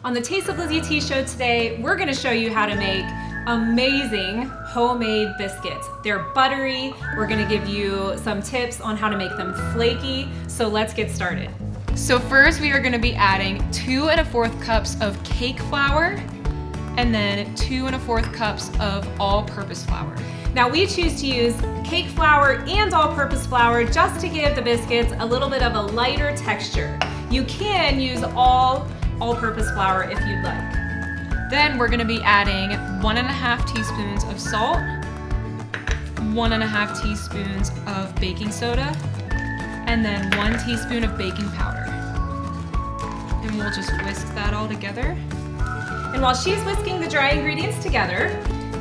On the Taste of Lizzy T show today, we're gonna show you how to make amazing homemade biscuits. They're buttery. We're gonna give you some tips on how to make them flaky. So let's get started. So first we are gonna be adding 2 1/4 cups of cake flour and then 2 1/4 cups of all-purpose flour. Now we choose to use cake flour and all-purpose flour just to give the biscuits a little bit of a lighter texture. You can use all-purpose flour if you'd like. Then we're gonna be adding 1 1/2 teaspoons of salt, 1 1/2 teaspoons of baking soda, and then 1 teaspoon of baking powder. And we'll just whisk that all together. And while she's whisking the dry ingredients together,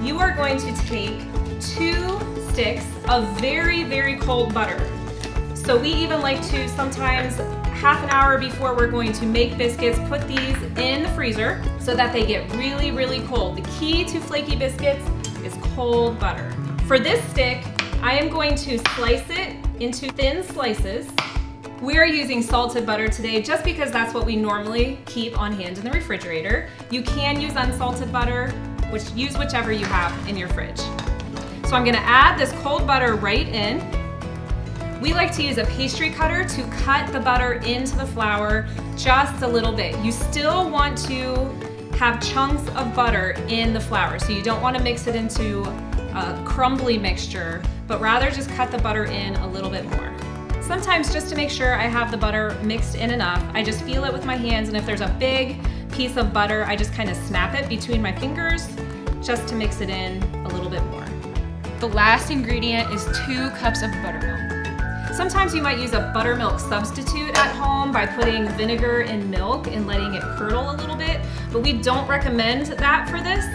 you are going to take 2 sticks of very, very cold butter. So we even like to sometimes half an hour before we're going to make biscuits, put these in the freezer so that they get really, really cold. The key to flaky biscuits is cold butter. For this stick, I am going to slice it into thin slices. We're using salted butter today just because that's what we normally keep on hand in the refrigerator. You can use unsalted butter, use whichever you have in your fridge. So I'm gonna add this cold butter right in. We like to use a pastry cutter to cut the butter into the flour just a little bit. You still want to have chunks of butter in the flour, so you don't want to mix it into a crumbly mixture, but rather just cut the butter in a little bit more. Sometimes just to make sure I have the butter mixed in enough, I just feel it with my hands, and if there's a big piece of butter, I just kind of snap it between my fingers just to mix it in a little bit more. The last ingredient is 2 cups of buttermilk. Sometimes you might use a buttermilk substitute at home by putting vinegar in milk and letting it curdle a little bit, but we don't recommend that for this.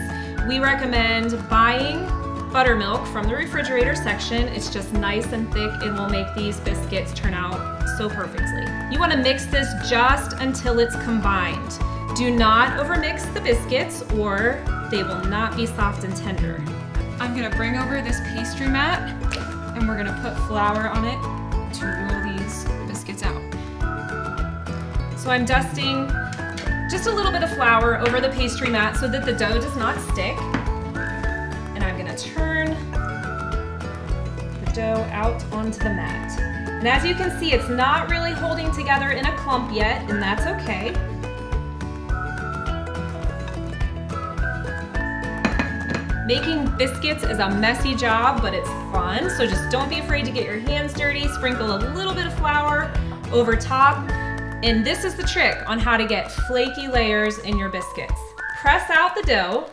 We recommend buying buttermilk from the refrigerator section. It's just nice and thick and will make these biscuits turn out so perfectly. You want to mix this just until it's combined. Do not overmix the biscuits or they will not be soft and tender. I'm gonna bring over this pastry mat and we're gonna put flour on it to roll these biscuits out. So I'm dusting just a little bit of flour over the pastry mat so that the dough does not stick. And I'm gonna turn the dough out onto the mat. And as you can see, it's not really holding together in a clump yet, and that's okay. Making biscuits is a messy job, but it's fun, so just don't be afraid to get your hands dirty. Sprinkle a little bit of flour over top, and this is the trick on how to get flaky layers in your biscuits. Press out the dough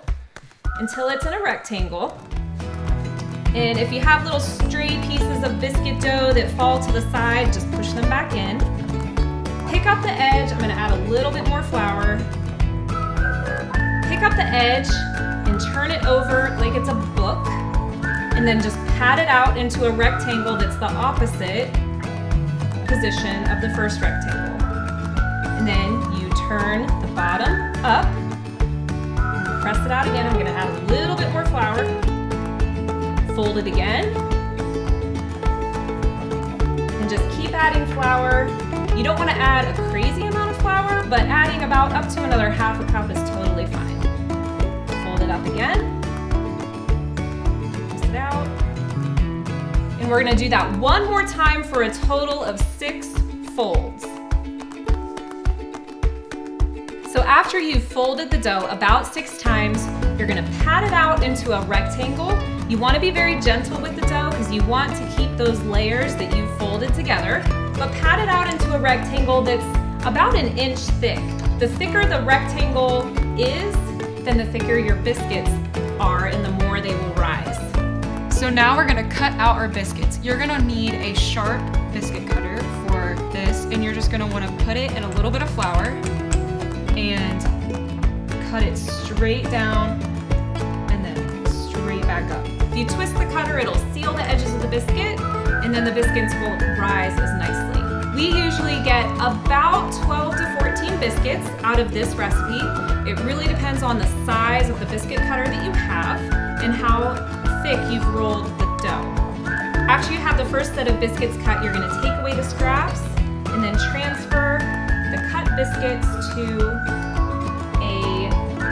until it's in a rectangle, and if you have little stray pieces of biscuit dough that fall to the side, just push them back in. Pick up the edge. I'm gonna add a little bit more flour. Pick up the edge and turn it over like it's a book, and then just pat it out into a rectangle that's the opposite position of the first rectangle. And then you turn the bottom up, and press it out again. I'm gonna add a little bit more flour, fold it again, and just keep adding flour. You don't wanna add a crazy amount of flour, but adding about up to another 1/2 cup is totally fine. It up again, press it out, and we're gonna do that one more time for a total of 6 folds. So after you've folded the dough about 6 times, you're gonna pat it out into a rectangle. You wanna be very gentle with the dough because you want to keep those layers that you've folded together, but pat it out into a rectangle that's about 1 inch thick. The thicker the rectangle is, then the thicker your biscuits are and the more they will rise. So now we're gonna cut out our biscuits. You're gonna need a sharp biscuit cutter for this, and you're just gonna wanna put it in a little bit of flour and cut it straight down and then straight back up. If you twist the cutter, it'll seal the edges of the biscuit, and then the biscuits will rise as nicely. We usually get about 12 to 14 biscuits out of this recipe. It really depends on the size of the biscuit cutter that you have and how thick you've rolled the dough. After you have the first set of biscuits cut, you're gonna take away the scraps and then transfer the cut biscuits to a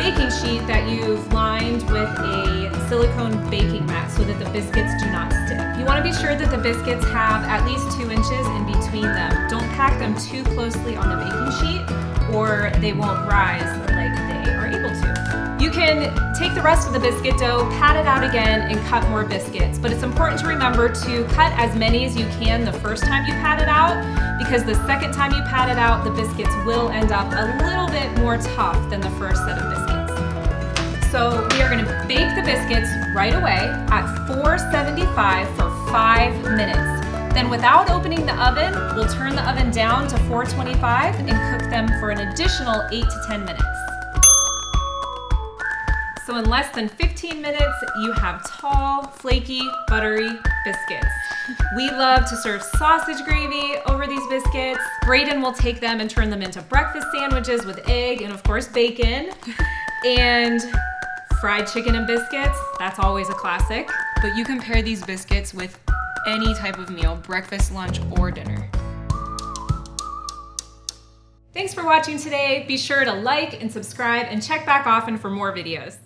baking sheet that you've lined with a silicone baking mat so that the biscuits do not stick. You want to be sure that the biscuits have at least 2 inches in between them. Don't pack them too closely on the baking sheet or they won't rise like they are able to. You can take the rest of the biscuit dough, pat it out again, and cut more biscuits. But it's important to remember to cut as many as you can the first time you pat it out, because the second time you pat it out, the biscuits will end up a little bit more tough than the first set of biscuits. So we are going to bake the biscuits right away at 475 for 5 minutes. Then without opening the oven, we'll turn the oven down to 425 and cook them for an additional 8 to 10 minutes. So in less than 15 minutes, you have tall, flaky, buttery biscuits. We love to serve sausage gravy over these biscuits. Braden will take them and turn them into breakfast sandwiches with egg and of course bacon. And fried chicken and biscuits, that's always a classic. But you can pair these biscuits with any type of meal, breakfast, lunch, or dinner. Thanks for watching today. Be sure to like and subscribe and check back often for more videos.